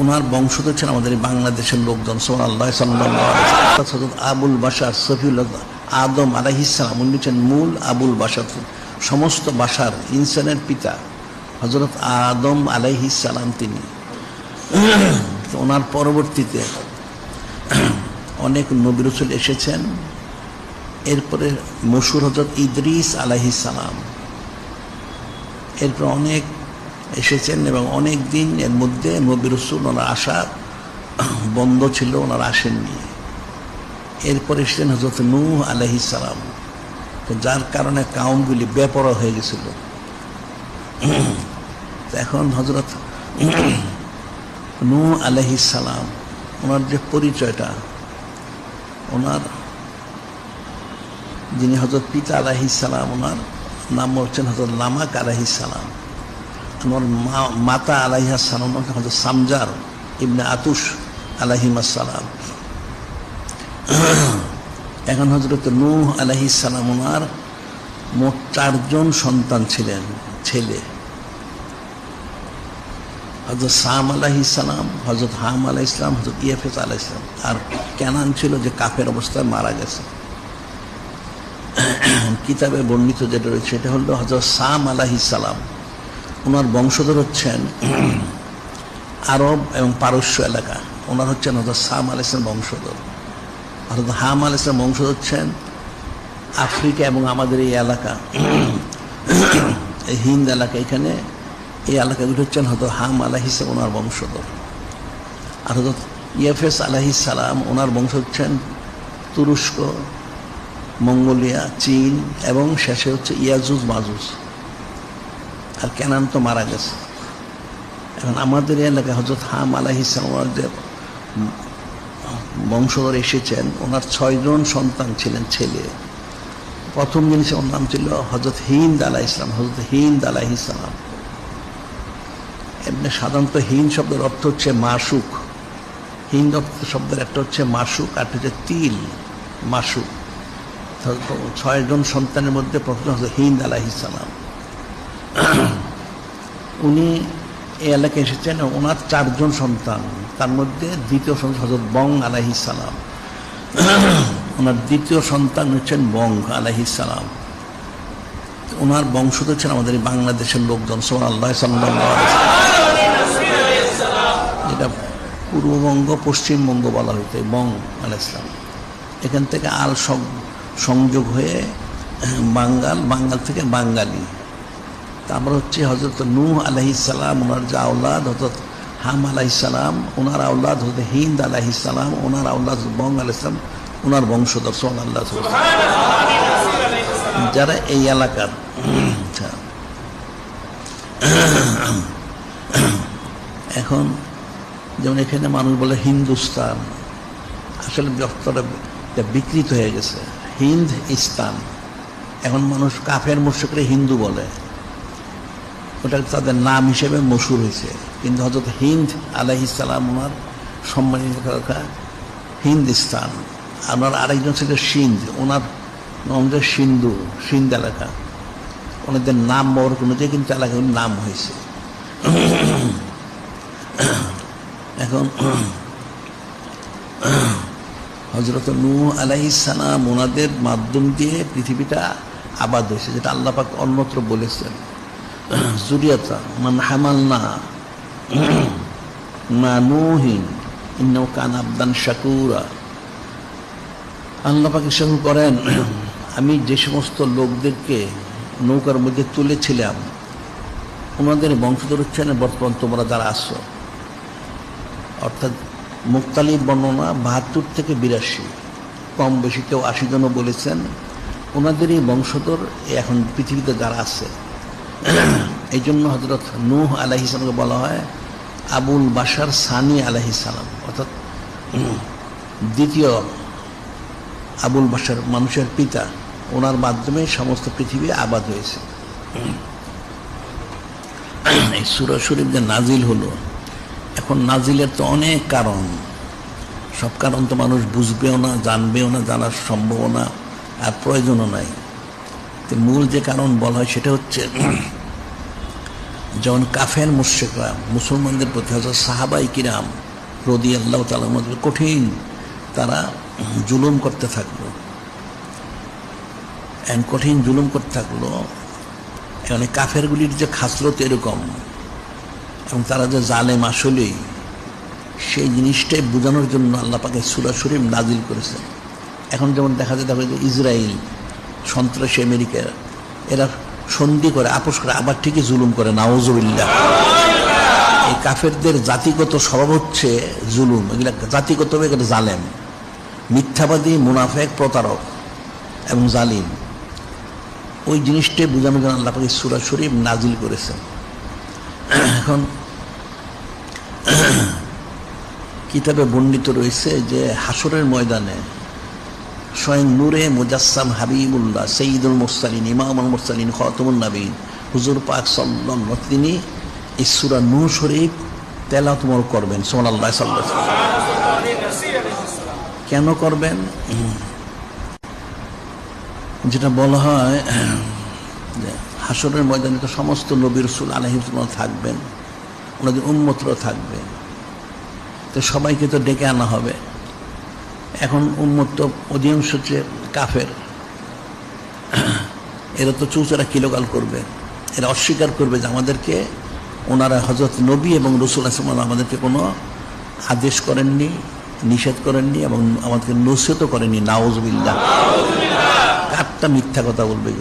ওনার বংশধর ছিলেন আমাদের বাংলাদেশের লোকজন সুবহানাল্লাহ সাল্লাল্লাহু আলাইহি ওয়াসাল্লাম। আবুল বাশার সফিউল্লাহ আদম আলাইহিস সালাম, উনি হচ্ছেন মূল আবুল বাশার, সমস্ত বাশার ইনসানের পিতা হযরত আদম আলাইহিস সালাম তিনি। ওনার পরবর্তীতে অনেক নবী রাসূল এসেছেন। এরপরে মশহুর হযরত ইদ্রিস আলাইহিস সালাম, এরপর অনেক এসেছেন এবং অনেক দিন এর মধ্যে নবী রাসূল ওনার আসা বন্ধ ছিল, ওনারা আসেননি। এরপর এসেছেন হযরত নূহ আলাইহিস সালাম, তো যার কারণে কাউমগুলি বেপরোয়া হয়ে গেছিল। এখন হযরত নূহ আলাইহিস সালাম, ওনার যে পরিচয়টা, ওনার যিনি হযরত পিতা আলাইহিস সালাম, ওনার নাম হচ্ছেন হযরত লামাক আলাইহিস সালাম। আমার মাতা আলাইহিস সালাম হযরত সামজার ইবনে আতুশ আলাইহিস সালাম। এখন হযরত নূহ আলাইহিস সালাম, ওনার মোট 4 জন সন্তান ছিলেন, ছেলে। হযরত সাম আলাইহিস সালাম, হযরত হাম আলাইহিস সালাম, হযরত ইয়াফেস আলাইহিস সালাম। আর কেনান ছিল যে কাফের অবস্থায় মারা গেছে। কিতাবে বর্ণিত যেটা রয়েছে সেটা হলো হযরত সাম আলাইহিস সালাম, ওনার বংশধর হচ্ছেন আরব এবং পারস্য এলাকা। ওনার হচ্ছেন হযরত সাম আলাইহিস সালাম বংশধর। হযরত হাম আলাইহিস সালাম বংশধর হচ্ছেন আফ্রিকা এবং আমাদের এই এলাকা, এই হিন্দ এলাকা, এখানে এই এলাকাগুলি হচ্ছেন হযরত হাম আলাইহিস সালাম ওনার বংশধর। আর হযরত ইয়াফেস আলাইহিস সালাম, ওনার বংশ হচ্ছেন তুরস্ক, মঙ্গোলিয়া, চীন এবং শেষে হচ্ছে ইয়াজুজ মাজুজ। আর কেনান তো মারা গেছে। এখন আমাদের এলাকায় হযরত হাম আলাইহিস সালাম ওনার যে বংশধর এসেছেন, ওনার 6 জন সন্তান ছিলেন, ছেলে। প্রথম যিনি ওর নাম ছিল হযরত হিন্দ আলাইহিস সালাম, হযরত হিন্দ আলাইহিস সালাম। এমনি সাধারণত হিন্দ শব্দের অর্থ হচ্ছে মাসুক। হিন্দ শব্দের একটা হচ্ছে মাসুক, আর হচ্ছে তিল, মাসুক। 6 জন সন্তানের মধ্যে প্রথম হযরত হিন্দ আলাইহিস সালাম। উনি এই এলাকায় এসেছেন, ওনার 4 জন সন্তান, তার মধ্যে দ্বিতীয় সন্তান হযরত বং আলাইহিস সালাম। ওনার দ্বিতীয় সন্তান হচ্ছেন বং আলাইহিস সালাম। ওনার বংশধর ছিলেন আমাদের বাংলাদেশের লোকজন সুবহানাল্লাহ সাল্লাল্লাহু আলাইহি ওয়াসাল্লাম। এটা পূর্ববঙ্গ পশ্চিমবঙ্গ বলা হইতো বং আলাইহিস সালাম। এখান থেকে আল সংযোগ হয়ে বাঙ্গাল, বাঙ্গাল থেকে বাঙালি। তারপর হচ্ছে হযরত নূহ আলাইহিস সালাম, ওনার যে আওলাদ হযরত হাম আলাইহিস সালাম, ওনার আওলাদ হযরত হিন্দ আলাইহিস সালাম, ওনার আওলাদ বং আলাইহিস সালাম, ওনার বংশধর সুবহানাল্লাহ। যারা এই এলাকার, এখন যেমন এখানে মানুষ বলে হিন্দুস্তান, আসলে যতটা বিকৃত হয়ে গেছে, হিন্দ স্থান। এখন মানুষ কাফের মুশরিকরা হিন্দু বলে, ওটা তাদের নাম হিসেবে মশহুর হয়েছে। কিন্তু হযরত হিন্দ আলাইহিস সালাম, ওনার সম্মানিত রাখা হিন্দুস্তান। আপনার আরেকজন ছিল সিন্ধ, ওনার নাম যে সিন্ধু, সিন্ধ এলাকা। ওনাদের নাম বড় অনুযায়ী কিন্তু এলাকাগুলির নাম হয়েছে। এখন হযরত নূহ আলাইহিস সালাম, ওনাদের মাধ্যম দিয়ে পৃথিবীটা আবাদ হয়েছে, যেটা আল্লাহ পাক অন্যত্র বলেছেন, যুরিয়াতা মান হামালনা মা নূহিন ইন্নাহু কানা আবদান শাকুরা। আল্লাহ পাক ইরশাদ করেন, আমি যে সমস্ত লোকদেরকে নৌকার মধ্যে তুলেছিলাম, ওনাদের বংশধর হচ্ছেন বর্তমান তোমরা যারা আসছো। অর্থাৎ মুক্তালিব বর্ণনা 72 থেকে 82, কম বেশি কেউ 80 জনও বলেছেন। ওনাদেরই বংশধর এখন পৃথিবীতে যারা আছে। এই জন্য হযরত নূহ আলাইহিস সালামকে বলা হয় আবুল বাশার সানি আলাইহিস সালাম, অর্থাৎ দ্বিতীয় আবুল বাশার, মানুষের পিতা। ওনার মাধ্যমে সমস্ত পৃথিবী আবাদ হয়েছে। এই সূরা শরীফ যে নাজিল হলো, এখন নাজিলের তো অনেক কারণ, সব কারণ তো মানুষ বুঝবেও না, জানবেও না, জানার সম্ভাবনা আর প্রয়োজনও নাই। তো মূল যে কারণ বলা হয় সেটা হচ্ছে যেমন কাফের মুশরিকরা মুসলমানদের প্রতি হযরত সাহাবায়ে কিরাম রাদিয়াল্লাহু তাআলা কঠিন তারা জুলুম করতে থাকলো, কঠিন জুলুম করতে থাকলো। এখানে কাফেরগুলির যে খাসলত এরকম এবং তারা যে জালেম আসলেই, সেই জিনিসটাই বোঝানোর জন্য আল্লাহ পাক সূরা শরীফ নাজিল করেছে। এখন যেমন দেখা যায় যে ইসরায়েল সন্ত্রাসী আমেরিকা এরা সন্ধি করে আপোষ করে আবার ঠিকই জুলুম করে, নাউজুবিল্লাহ। এই কাফেরদের জাতিগত স্বভাব হচ্ছে জুলুম, এগুলা জাতিগতভাবে এগুলো জালেম, মিথ্যাবাদী, মুনাফেক, প্রতারক এবং জালিম। ওই জিনিসটাই বোঝানোর জন্য আল্লাহ পাক সূরা শরীফ নাজিল করেছেন। এখন কিতাবে বর্ণিত রয়েছে যে হাসরের ময়দানে স্বয়ং নূরে মুজাসসাম হাবিবুল্লাহ সৈয়দুল মুরসালিন ইমামুল মুরসালিন খাতামুন নবীন হুজুর পাক সাল্লাল্লাহু আলাইহি ওয়াসাল্লাম তিনি এই সূরা নূর শরীফ তেলাওয়াত করবেন। সুবহানাল্লাহ সাল্লাল্লাহু আলাইহি ওয়াসাল্লাম কেন করবেন? যেটা বলা হয় যে হাসরের ময়দানে তো সমস্ত নবী রাসূল আলাইহিস সালাম থাকবেন, ওনাদের উম্মতরাও থাকবে, তো সবাইকে তো ডেকে আনা হবে। এখন উম্মত তো অধিকাংশ হচ্ছে কাফের, এরা তো চৌচারা কিলোকাল করবে, এরা অস্বীকার করবে যে আমাদেরকে ওনারা হযরত নবী এবং রাসূল সাল্লাল্লাহু আমাদেরকে কোনো আদেশ করেননি, নিষেধ করেননি এবং আমাদেরকে নসিহতও করেননি। নাউজুবিল্লাহ। কারটা মিথ্যা কথা বলবে?